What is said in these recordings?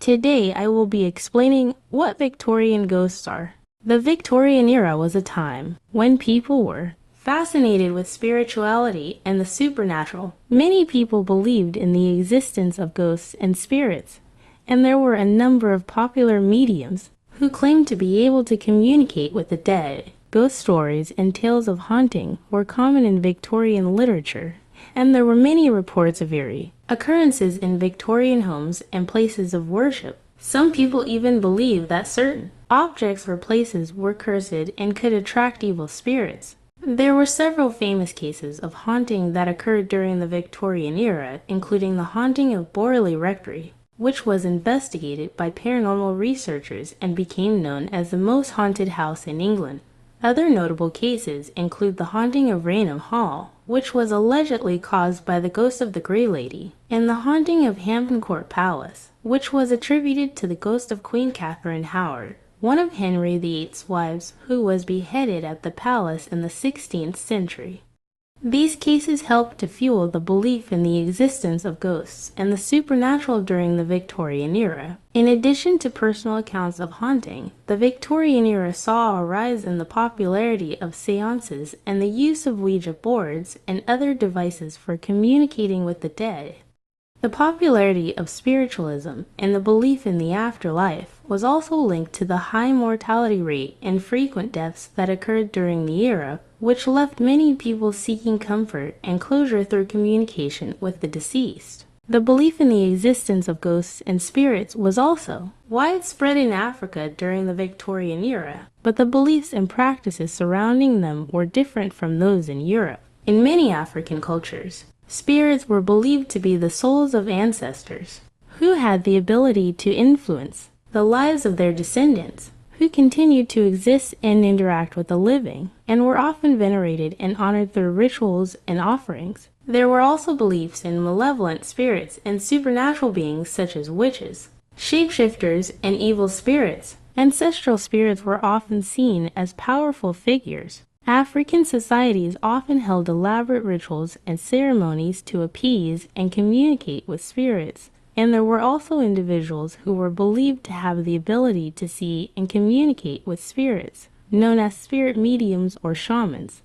Today I will be explaining what Victorian ghosts are. The Victorian era was a time when people were fascinated with spirituality and the supernatural. Many people believed in the existence of ghosts and spirits, and there were a number of popular mediums who claimed to be able to communicate with the dead. Ghost stories and tales of haunting were common in Victorian literature, and there were many reports of eerie occurrences in Victorian homes and places of worship. Some people even believed that certain objects or places were cursed and could attract evil spirits. There were several famous cases of haunting that occurred during the Victorian era, including the haunting of Borley Rectory, which was investigated by paranormal researchers and became known as the most haunted house in England. Other notable cases include the haunting of Raynham Hall, which was allegedly caused by the ghost of the Grey Lady, and the haunting of Hampton Court Palace, which was attributed to the ghost of Queen Catherine Howard, one of Henry VIII's wives who was beheaded at the palace in the 16th century. These cases helped to fuel the belief in the existence of ghosts and the supernatural during the Victorian era. In addition to personal accounts of haunting, the Victorian era saw a rise in the popularity of seances and the use of Ouija boards and other devices for communicating with the dead. The popularity of spiritualism and the belief in the afterlife was also linked to the high mortality rate and frequent deaths that occurred during the era, which left many people seeking comfort and closure through communication with the deceased. The belief in the existence of ghosts and spirits was also widespread in Africa during the Victorian era, but the beliefs and practices surrounding them were different from those in Europe. In many African cultures, spirits were believed to be the souls of ancestors, who had the ability to influence the lives of their descendants, who continued to exist and interact with the living, and were often venerated and honored through rituals and offerings. There were also beliefs in malevolent spirits and supernatural beings such as witches, shapeshifters, and evil spirits. Ancestral spirits were often seen as powerful figures. African societies often held elaborate rituals and ceremonies to appease and communicate with spirits, and there were also individuals who were believed to have the ability to see and communicate with spirits, known as spirit mediums or shamans.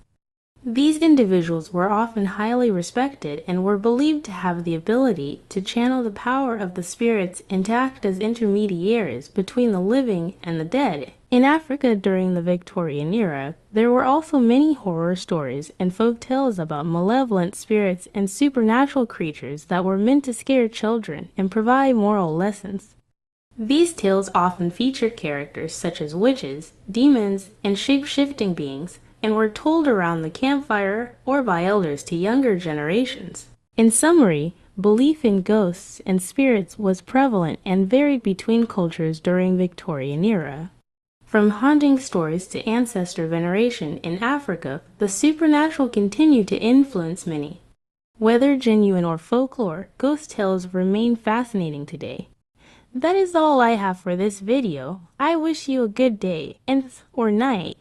These individuals were often highly respected and were believed to have the ability to channel the power of the spirits and to act as intermediaries between the living and the dead. In Africa during the Victorian era, there were also many horror stories and folk tales about malevolent spirits and supernatural creatures that were meant to scare children and provide moral lessons. These tales often featured characters such as witches, demons, and shape-shifting beings, and were told around the campfire or by elders to younger generations. In summary, belief in ghosts and spirits was prevalent and varied between cultures during Victorian era. From haunting stories to ancestor veneration in Africa, the supernatural continued to influence many. Whether genuine or folklore, ghost tales remain fascinating today. That is all I have for this video. I wish you a good day or night.